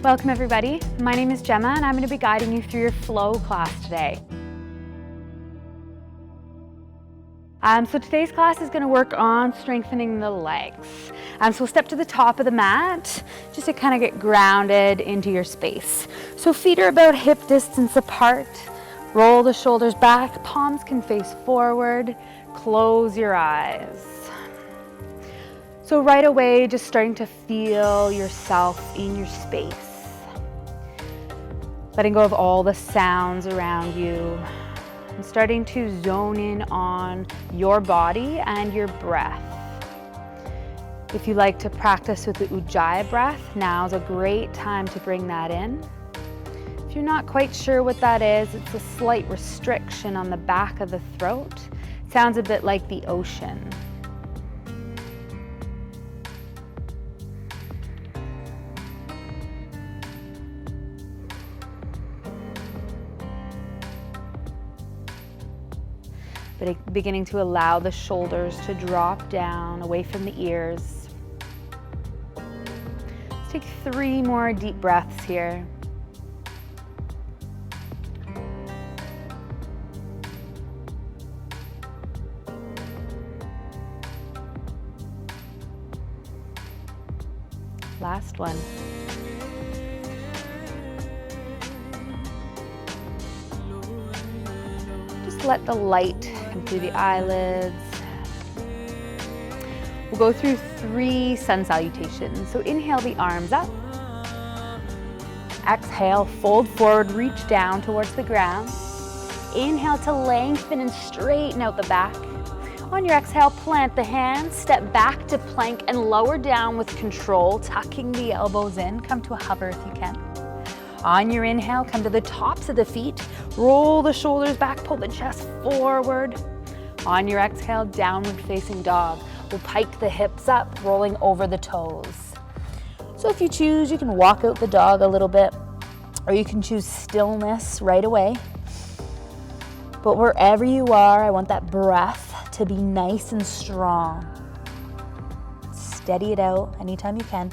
Welcome everybody. My name is Gemma and I'm going to be guiding you through your flow class today. So today's class is going to work on strengthening the legs. So we'll step to the top of the mat just to kind of get grounded into your space. So feet are about hip distance apart. Roll the shoulders back, palms can face forward. Close your eyes. So right away, just starting to feel yourself in your space. Letting go of all the sounds around you. And starting to zone in on your body and your breath. If you like to practice with the Ujjayi breath, now's a great time to bring that in. If you're not quite sure what that is, it's a slight restriction on the back of the throat. It sounds a bit like the ocean. But beginning to allow the shoulders to drop down away from the ears. Let's take 3 more deep breaths here. Last one. Just let the light come through the eyelids. We'll go through 3 sun salutations. So inhale the arms up. Exhale, fold forward, reach down towards the ground. Inhale to lengthen and straighten out the back. On your exhale, plant the hands, step back to plank and lower down with control, tucking the elbows in. Come to a hover if you can. On your inhale, come to the tops of the feet, roll the shoulders back, pull the chest forward. On your exhale, downward facing dog. We'll pike the hips up, rolling over the toes. So if you choose, you can walk out the dog a little bit, or you can choose stillness right away. But wherever you are, I want that breath to be nice and strong. Steady it out anytime you can.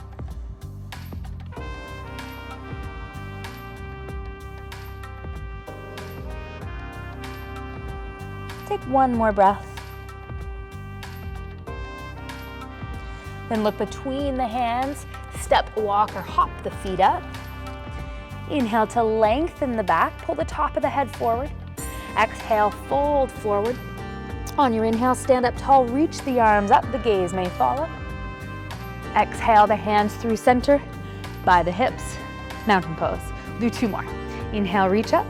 Take 1 more breath. Then look between the hands, step, walk, or hop the feet up. Inhale to lengthen the back, pull the top of the head forward. Exhale, fold forward. On your inhale, stand up tall, reach the arms up, the gaze may follow. Exhale, the hands through center, by the hips, mountain pose. Do 2 more. Inhale, reach up.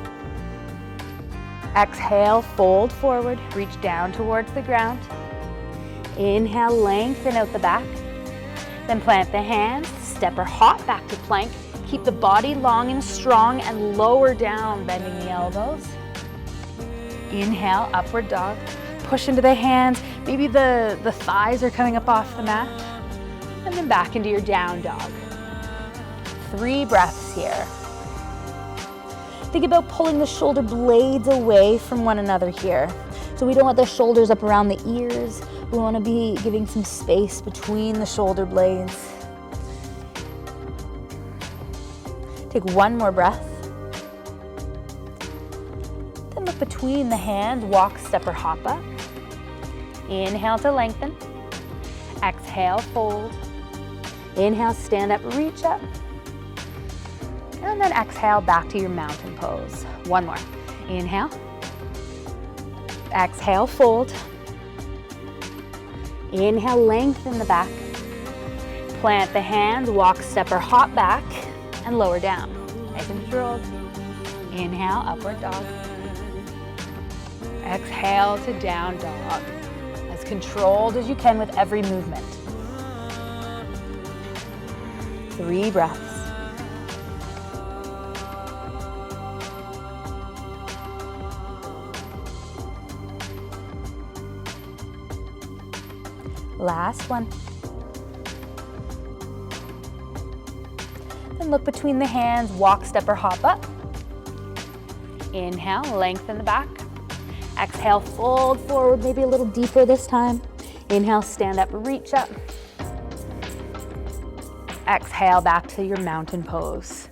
Exhale, fold forward, reach down towards the ground. Inhale, lengthen out the back. Then plant the hands, step or hop back to plank. Keep the body long and strong and lower down, bending the elbows. Inhale, upward dog. Push into the hands. Maybe the thighs are coming up off the mat. And then back into your down dog. 3 breaths here. Think about pulling the shoulder blades away from one another here. So we don't want the shoulders up around the ears. We want to be giving some space between the shoulder blades. Take 1 more breath. Then look between the hands, walk, step, or hop up. Inhale to lengthen. Exhale, fold. Inhale, stand up, reach up. And then exhale, back to your mountain pose. 1 more. Inhale. Exhale, fold. Inhale, lengthen the back. Plant the hands, walk, step, or hop back, and lower down. Nice and controlled. Inhale, upward dog. Exhale to down dog. As controlled as you can with every movement. 3 breaths. Last one. Then look between the hands, walk, step, or hop up. Inhale, lengthen the back. Exhale, fold forward, maybe a little deeper this time. Inhale, stand up, reach up. exhale back to your mountain pose.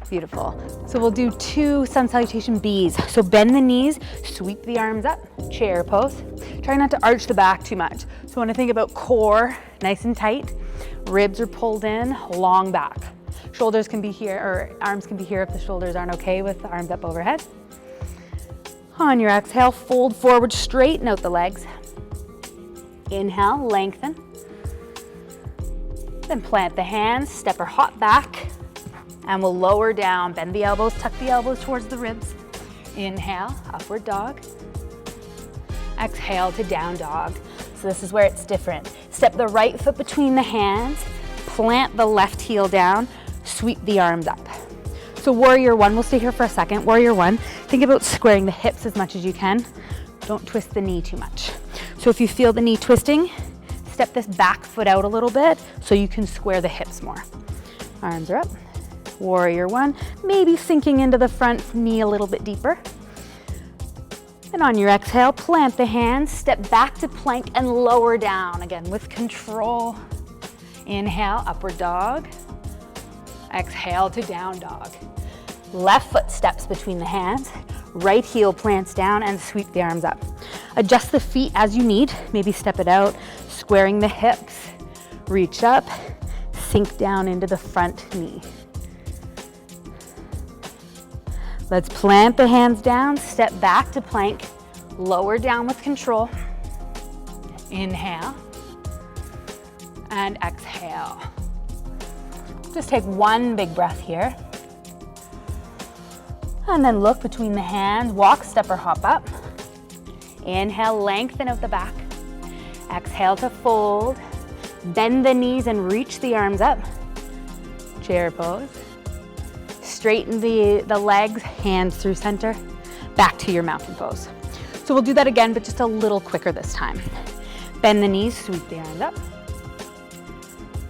Beautiful. So we'll do 2 sun salutation Bs. So bend the knees, sweep the arms up, chair pose. Try not to arch the back too much. So I want to think about core nice and tight. Ribs are pulled in, long back. Shoulders can be here, or arms can be here if the shoulders aren't okay with the arms up overhead. On your exhale, fold forward, straighten out the legs. Inhale, lengthen. Then plant the hands, step or hop back, and we'll lower down. Bend the elbows, tuck the elbows towards the ribs. Inhale, upward dog. Exhale to down dog. So this is where it's different. Step the right foot between the hands, plant the left heel down, sweep the arms up. So warrior 1, we'll stay here for a second. Warrior 1, think about squaring the hips as much as you can. Don't twist the knee too much. So if you feel the knee twisting, step this back foot out a little bit so you can square the hips more. Arms are up. Warrior 1, maybe sinking into the front knee a little bit deeper. And on your exhale, plant the hands, step back to plank and lower down. Again, with control. Inhale, upward dog. Exhale to down dog. Left foot steps between the hands. Right heel plants down and sweep the arms up. Adjust the feet as you need. Maybe step it out, squaring the hips. Reach up, sink down into the front knee. Let's plant the hands down, step back to plank, lower down with control. Inhale and exhale. Just take 1 big breath here. And then look between the hands, walk, step or hop up. Inhale, lengthen out the back. Exhale to fold. Bend the knees and reach the arms up. Chair pose. Straighten the legs, hands through center, back to your mountain pose. So we'll do that again, but just a little quicker this time. Bend the knees, sweep the arms up.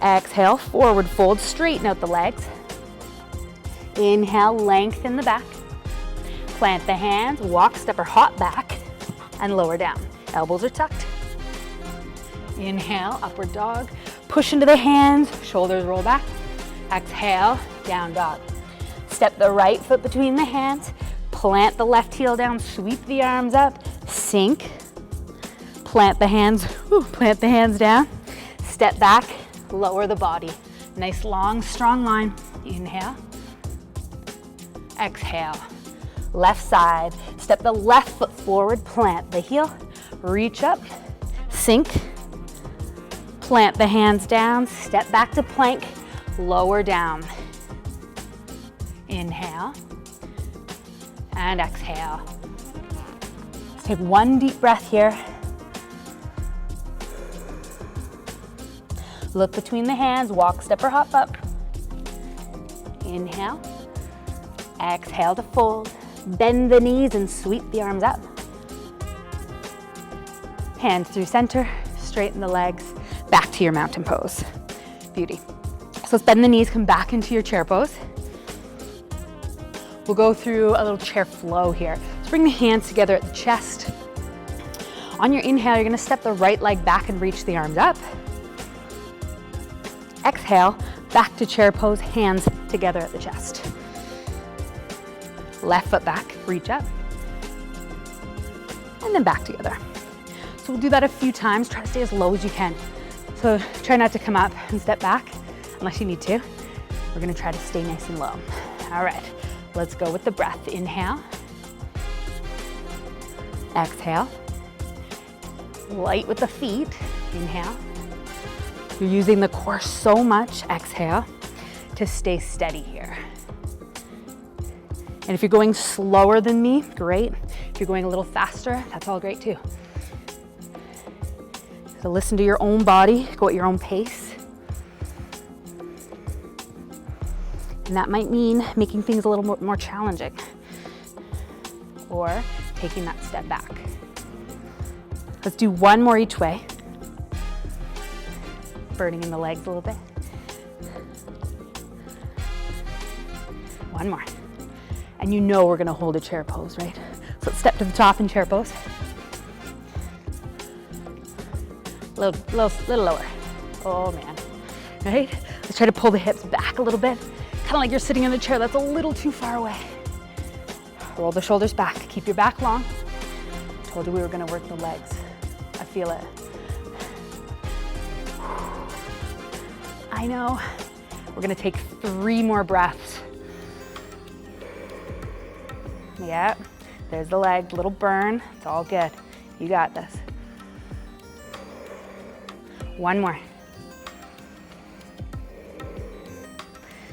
Exhale, forward fold, straighten out the legs. Inhale, lengthen the back. Plant the hands, walk, step or hop back, and lower down. Elbows are tucked. Inhale, upward dog. Push into the hands, shoulders roll back. Exhale, down dog. Step the right foot between the hands, plant the left heel down, sweep the arms up, sink, plant the hands down, step back, lower the body. Nice long, strong line. Inhale, exhale. Left side, step the left foot forward, plant the heel, reach up, sink, plant the hands down, step back to plank, lower down. Inhale and exhale. Let's take 1 deep breath here. Look between the hands, walk, step or hop up. Inhale. Exhale to fold. Bend the knees and sweep the arms up. Hands through center, straighten the legs, back to your mountain pose. Beauty. So let's bend the knees, come back into your chair pose. We'll go through a little chair flow here. Let's bring the hands together at the chest. On your inhale, you're gonna step the right leg back and reach the arms up. Exhale, back to chair pose, hands together at the chest. Left foot back, reach up. And then back together. So we'll do that a few times. Try to stay as low as you can. So try not to come up and step back unless you need to. We're gonna try to stay nice and low. All right. Let's go with the breath. Inhale. Exhale. Light with the feet. Inhale. You're using the core so much. Exhale to stay steady here. And if you're going slower than me, great. If you're going a little faster, that's all great too. So listen to your own body, go at your own pace. And that might mean making things a little more challenging or taking that step back. Let's do 1 more each way. Burning in the legs a little bit. 1 more. And you know we're gonna hold a chair pose, right? So let's step to the top in chair pose. Little lower. Oh man, right? Let's Try to pull the hips back a little bit, kind of like you're sitting in a chair that's a little too far away. Roll the shoulders back, keep your back long. Told you we were gonna work the legs. I feel it. I know. We're gonna take 3 more breaths. Yeah, there's the leg, little burn. It's all good. You got this. 1 more.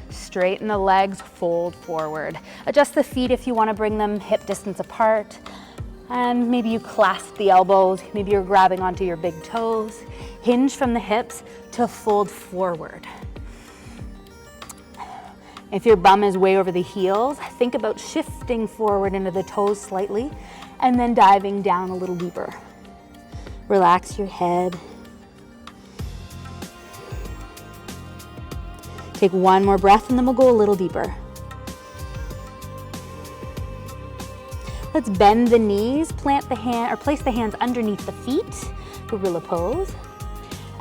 Straighten the legs, fold forward. Adjust the feet if you want to bring them hip distance apart. And maybe you clasp the elbows, maybe you're grabbing onto your big toes. Hinge from the hips to fold forward. If your bum is way over the heels, think about shifting forward into the toes slightly and then diving down a little deeper. Relax your head. Take 1 more breath and then we'll go a little deeper. Let's bend the knees, plant the hand or place the hands underneath the feet, gorilla pose,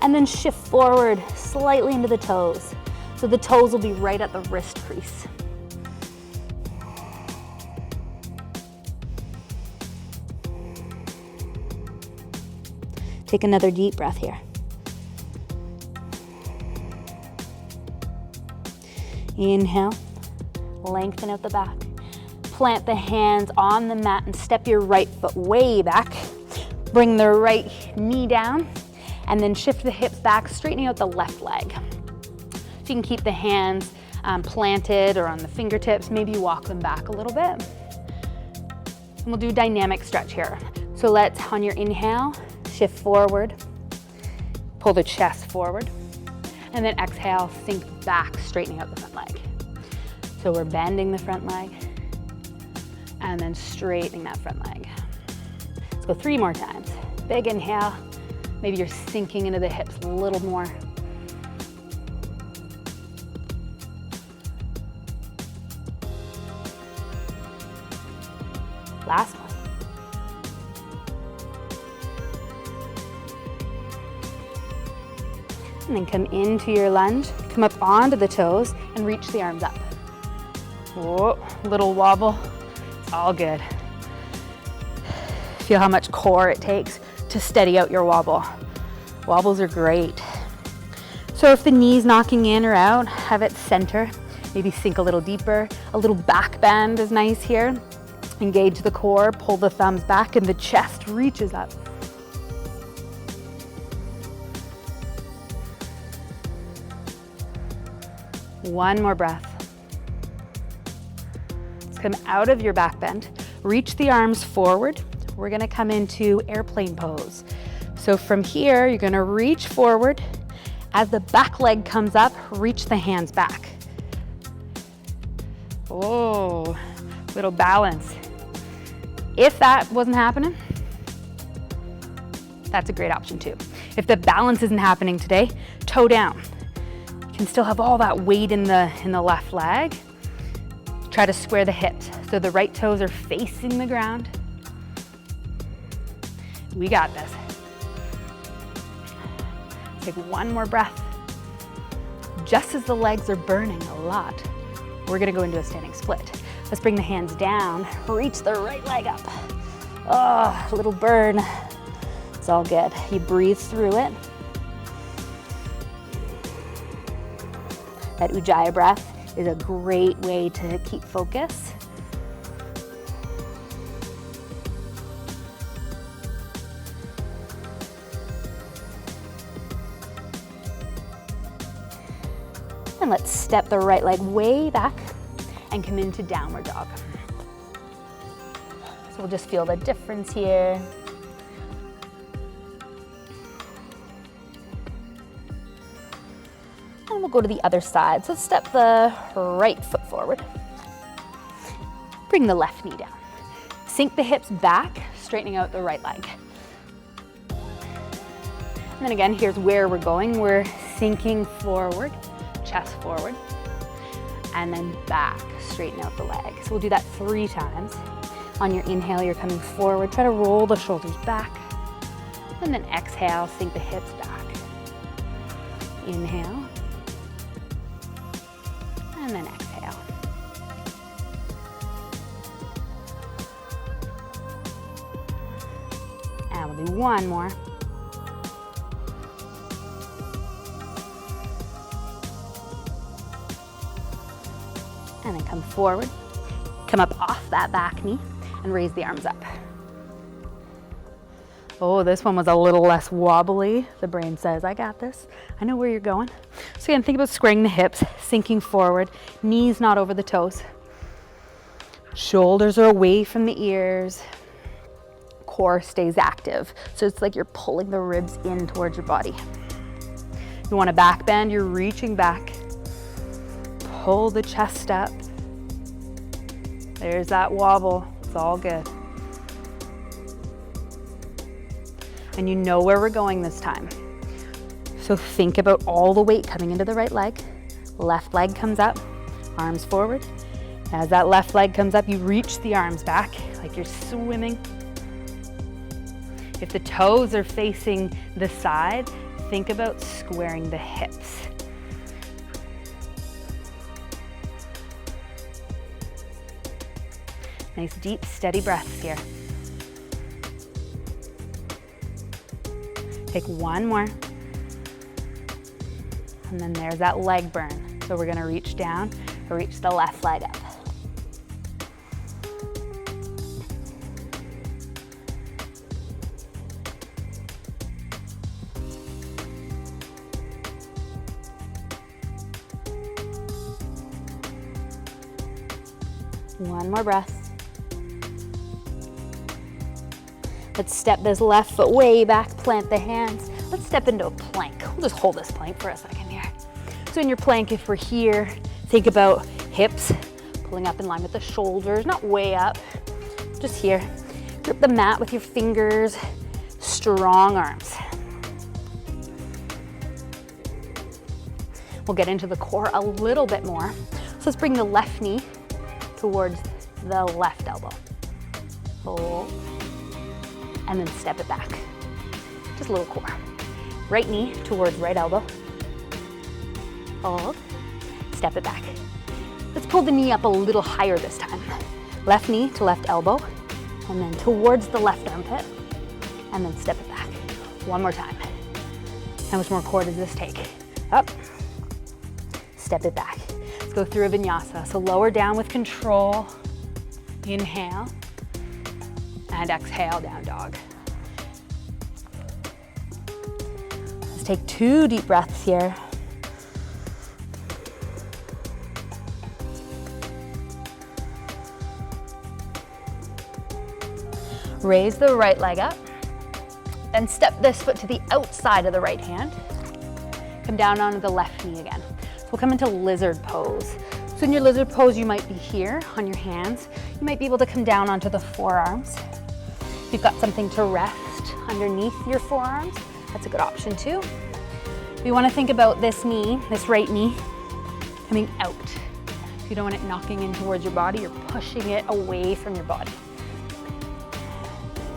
and then shift forward slightly into the toes. So the toes will be right at the wrist crease. Take another deep breath here. Inhale, lengthen out the back. Plant the hands on the mat and step your right foot way back. Bring the right knee down and then shift the hips back, straightening out the left leg. So you can keep the hands planted or on the fingertips, maybe walk them back a little bit. And we'll do dynamic stretch here. So let's, on your inhale, shift forward, pull the chest forward, and then exhale, sink back, straightening out the front leg. So we're bending the front leg and then straightening that front leg. Let's go 3 more times. Big inhale. Maybe you're sinking into the hips a little more. Last one. And then come into your lunge, come up onto the toes and reach the arms up. Whoa, little wobble, it's all good. Feel how much core it takes to steady out your wobble. Wobbles are great. So if the knee's knocking in or out, have it center, maybe sink a little deeper. A little back bend is nice here. Engage the core, pull the thumbs back and the chest reaches up. One more breath. Let's come out of your back bend. Reach the arms forward. We're gonna come into airplane pose. So from here, you're gonna reach forward. As the back leg comes up, reach the hands back. Oh, little balance. If that wasn't happening, that's a great option too. If the balance isn't happening today, toe down. You can still have all that weight in the left leg. Try to square the hips so the right toes are facing the ground. We got this. Take one more breath. Just as the legs are burning a lot, we're gonna go into a standing split. Let's bring the hands down, reach the right leg up. Oh, a little burn. It's all good. You breathe through it. That Ujjayi breath is a great way to keep focus. And let's step the right leg way back and come into downward dog. So we'll just feel the difference here. And we'll go to the other side. So step the right foot forward. Bring the left knee down. Sink the hips back, straightening out the right leg. And then again, here's where we're going. We're sinking forward, chest forward, and then back, straighten out the leg. So we'll do that 3 times. On your inhale, you're coming forward. Try to roll the shoulders back. And then exhale, sink the hips back. Inhale. And then exhale. And we'll do one more. And then come forward, come up off that back knee and raise the arms up. Oh, this one was a little less wobbly. The brain says, I got this. I know where you're going. So again, think about squaring the hips, sinking forward, knees not over the toes. Shoulders are away from the ears. Core stays active. So it's like you're pulling the ribs in towards your body. You want to back bend, you're reaching back. Pull the chest up. There's that wobble. It's all good. And you know where we're going this time. So think about all the weight coming into the right leg. Left leg comes up, arms forward. As that left leg comes up, you reach the arms back like you're swimming. If the toes are facing the side, think about squaring the hips. Nice deep, steady breaths here. Take one more. And then there's that leg burn. So we're gonna reach down or reach the left leg up. One more breath. Let's step this left foot way back, plant the hands. Let's step into a plank. We'll just hold this plank for a second here. So in your plank, if we're here, think about hips pulling up in line with the shoulders, not way up, just here. Grip the mat with your fingers, strong arms. We'll get into the core a little bit more. So let's bring the left knee towards the left elbow. Hold. And then step it back. Just a little core. Right knee towards right elbow. Hold. Step it back. Let's pull the knee up a little higher this time. Left knee to left elbow. And then towards the left armpit. And then step it back. One more time. How much more core does this take? Up. Step it back. Let's go through a vinyasa. So lower down with control. Inhale. And exhale, down dog. Let's take 2 deep breaths here. Raise the right leg up. Then step this foot to the outside of the right hand. Come down onto the left knee again. So we'll come into lizard pose. So in your lizard pose, you might be here on your hands. You might be able to come down onto the forearms. If you've got something to rest underneath your forearms, that's a good option too. We want to think about this knee, this right knee, coming out. If you don't want it knocking in towards your body, you're pushing it away from your body.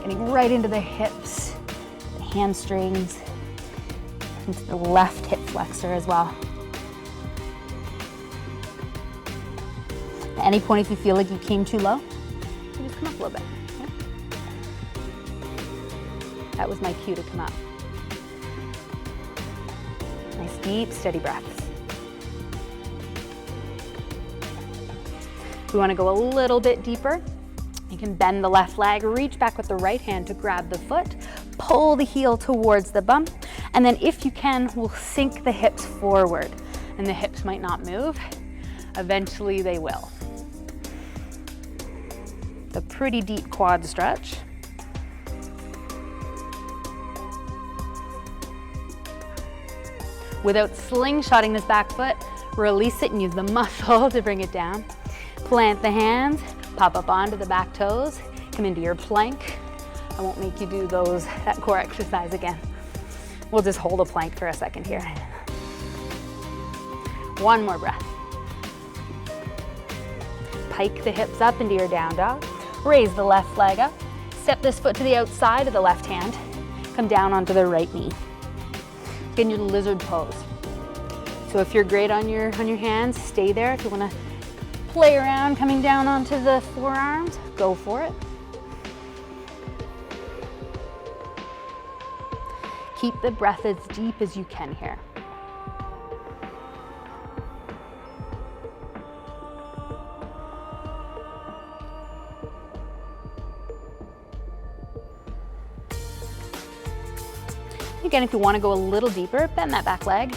Getting right into the hips, the hamstrings, into the left hip flexor as well. At any point, if you feel like you came too low, you just come up a little bit. Yeah. That was my cue to come up. Nice deep, steady breaths. We want to go a little bit deeper. You can bend the left leg, reach back with the right hand to grab the foot, pull the heel towards the bum, and then if you can, we'll sink the hips forward. And the hips might not move. Eventually they will. It's a pretty deep quad stretch. Without slingshotting this back foot, release it and use the muscle to bring it down. Plant the hands, pop up onto the back toes, come into your plank. I won't make you do that core exercise again. We'll just hold a plank for a second here. One more breath. Pike the hips up into your down dog. Raise the left leg up. Step this foot to the outside of the left hand. Come down onto the right knee. Get in your lizard pose. So if you're great on your hands, stay there. If you want to play around coming down onto the forearms, go for it. Keep the breath as deep as you can here. Again, if you want to go a little deeper, bend that back leg.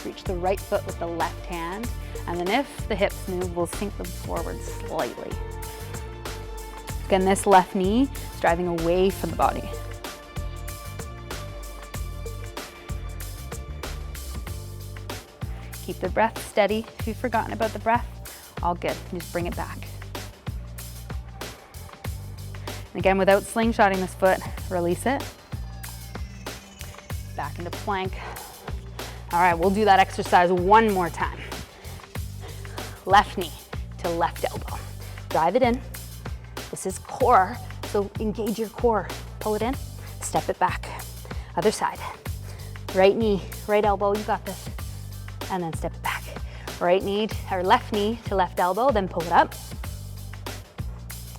Reach the right foot with the left hand. And then if the hips move, we'll sink them forward slightly. Again, this left knee is driving away from the body. Keep the breath steady. If you've forgotten about the breath, all good. Just bring it back. And again, without slingshotting this foot, release it. Back into plank. All right, we'll do that exercise one more time. Left knee to left elbow. Drive it in. This is core, so engage your core. Pull it in, step it back. Other side. Right knee, right elbow, you got this. And then step it back. Right knee, or left knee to left elbow, then pull it up.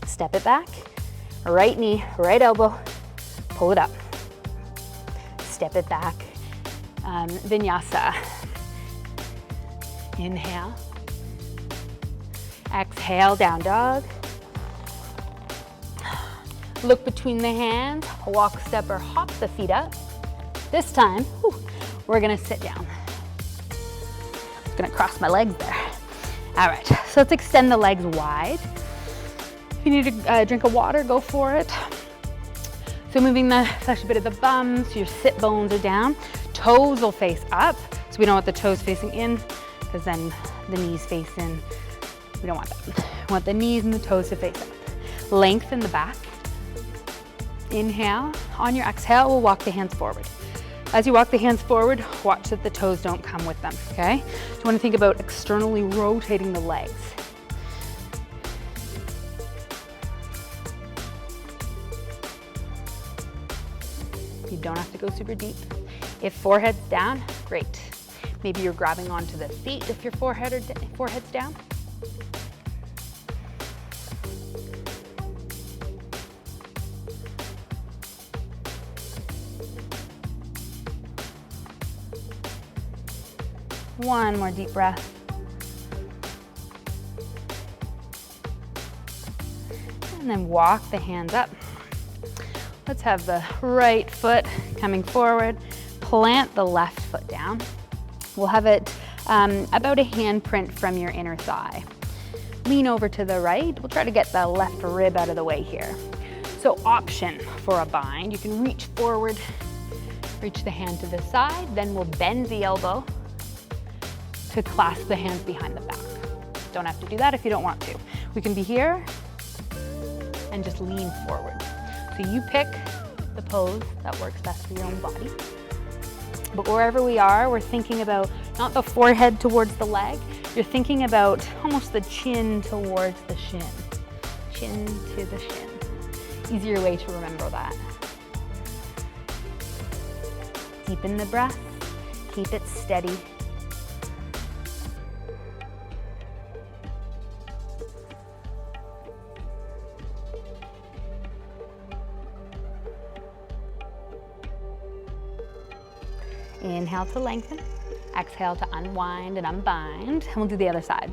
Step it back. Right knee, right elbow, pull it up. Step it back. Vinyasa. Inhale. Exhale, down dog. Look between the hands, walk, step, or hop the feet up. This time, we're gonna sit down. I'm gonna cross my legs there. All right, so let's extend the legs wide. If you need a drink of water, go for it. So moving the flesh a bit of the bum, so your sit bones are down. Toes will face up, so we don't want the toes facing in, because then the knees face in. We don't want that. We want the knees and the toes to face up. Lengthen the back. Inhale. On your exhale, we'll walk the hands forward. As you walk the hands forward, watch that the toes don't come with them, okay? So you want to think about externally rotating the legs. You don't have to go super deep. If forehead's down, great. Maybe you're grabbing onto the feet if your forehead's down. One more deep breath. And then walk the hands up. Let's have the right foot coming forward. Plant the left foot down. We'll have it about a handprint from your inner thigh. Lean over to the right. We'll try to get the left rib out of the way here. So option for a bind, you can reach forward, reach the hand to the side, then we'll bend the elbow to clasp the hands behind the back. Don't have to do that if you don't want to. We can be here and just lean forward. So you pick the pose that works best for your own body. But wherever we are, we're thinking about not the forehead towards the leg, you're thinking about almost the chin towards the shin. Chin to the shin. Easier way to remember that. Deepen the breath, keep it steady. Inhale to lengthen, exhale to unwind and unbind, and we'll do the other side.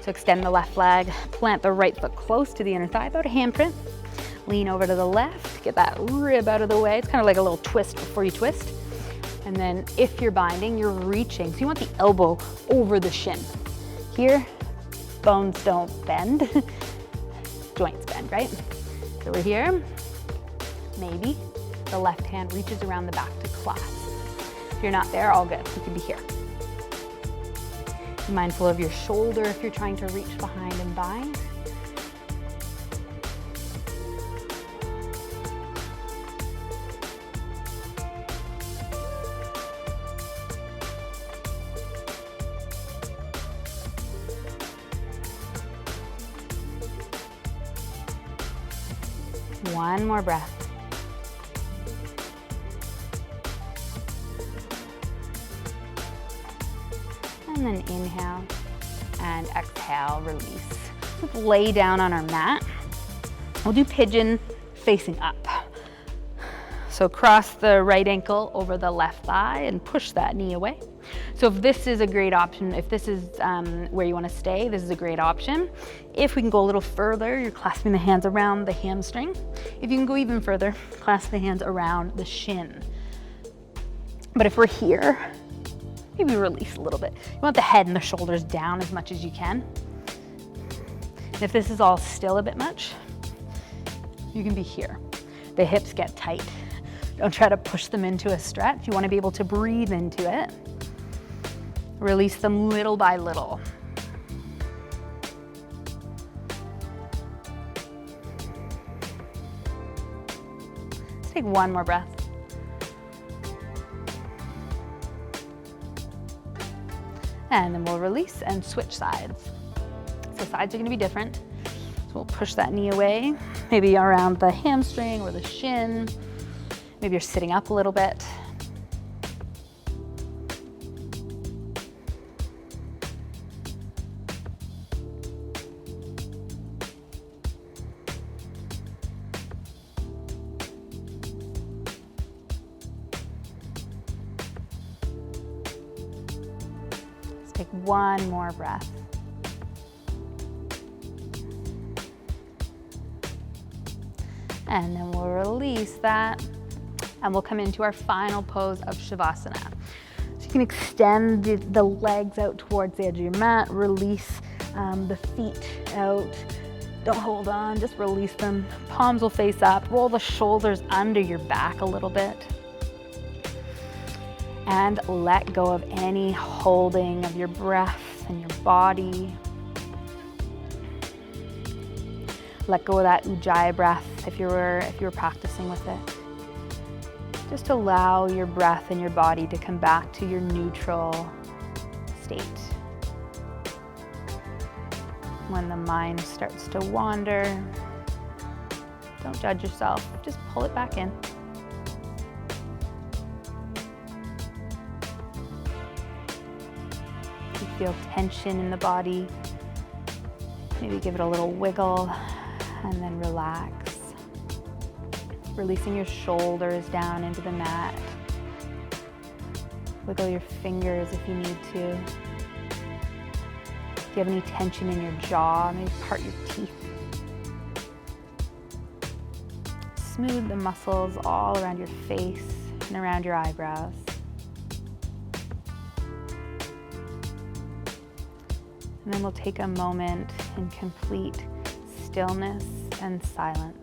So extend the left leg, plant the right foot close to the inner thigh, about a handprint. Lean over to the left, get that rib out of the way. It's kind of like a little twist before you twist. And then if you're binding, you're reaching. So you want the elbow over the shin. Here, bones don't bend, joints bend, right? So we're here, maybe the left hand reaches around the back to clasp. If you're not there, all good, you can be here. Be mindful of your shoulder if you're trying to reach behind and bind. One more breath. And then inhale and exhale, release. Let's lay down on our mat. We'll do pigeon facing up. So cross the right ankle over the left thigh and push that knee away. So if this is a great option, if this is where you want to stay, this is a great option. If we can go a little further, you're clasping the hands around the hamstring. If you can go even further, clasp the hands around the shin. But if we're here, maybe release a little bit. You want the head and the shoulders down as much as you can. And if this is all still a bit much, you can be here. The hips get tight. Don't try to push them into a stretch. You want to be able to breathe into it. Release them little by little. Let's take one more breath. And then we'll release and switch sides. So sides are going to be different. So we'll push that knee away, maybe around the hamstring or the shin. Maybe you're sitting up a little bit. Let's take one more breath. And then we'll release that. And we'll come into our final pose of Savasana. So you can extend the legs out towards the edge of your mat, release the feet out. Don't hold on, just release them. Palms will face up, roll the shoulders under your back a little bit. And let go of any holding of your breath and your body. Let go of that Ujjayi breath if you were practicing with it. Just allow your breath and your body to come back to your neutral state. When the mind starts to wander, don't judge yourself, just pull it back in. If you feel tension in the body, maybe give it a little wiggle and then relax. Releasing your shoulders down into the mat. Wiggle your fingers if you need to. If you have any tension in your jaw, maybe part your teeth. Smooth the muscles all around your face and around your eyebrows. And then we'll take a moment in complete stillness and silence.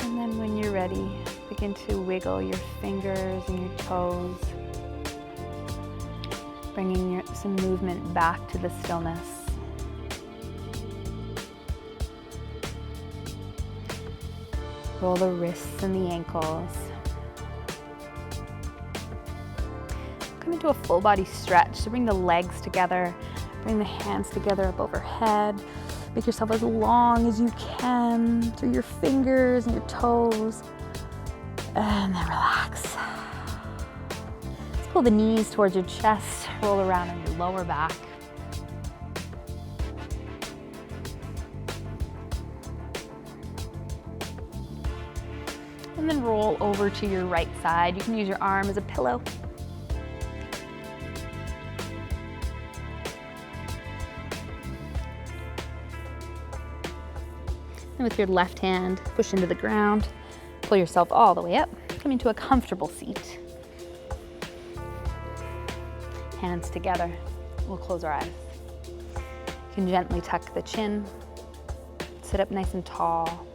And then when you're ready, begin to wiggle your fingers and your toes, bringing some movement back to the stillness. Roll the wrists and the ankles. Come into a full body stretch, so bring the legs together, bring the hands together up overhead. Make yourself as long as you can through your fingers and your toes. And then relax. Let's pull the knees towards your chest, roll around on your lower back. And then roll over to your right side. You can use your arm as a pillow. And with your left hand, push into the ground, pull yourself all the way up, come into a comfortable seat. Hands together, we'll close our eyes. You can gently tuck the chin, sit up nice and tall.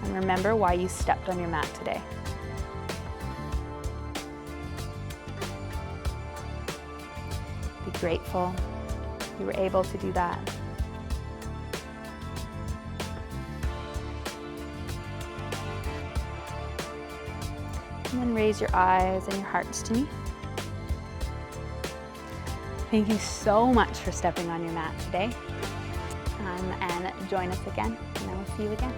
And remember why you stepped on your mat today. Be grateful you were able to do that. And then raise your eyes and your hearts to me. Thank you so much for stepping on your mat today. And join us again, and I will see you again.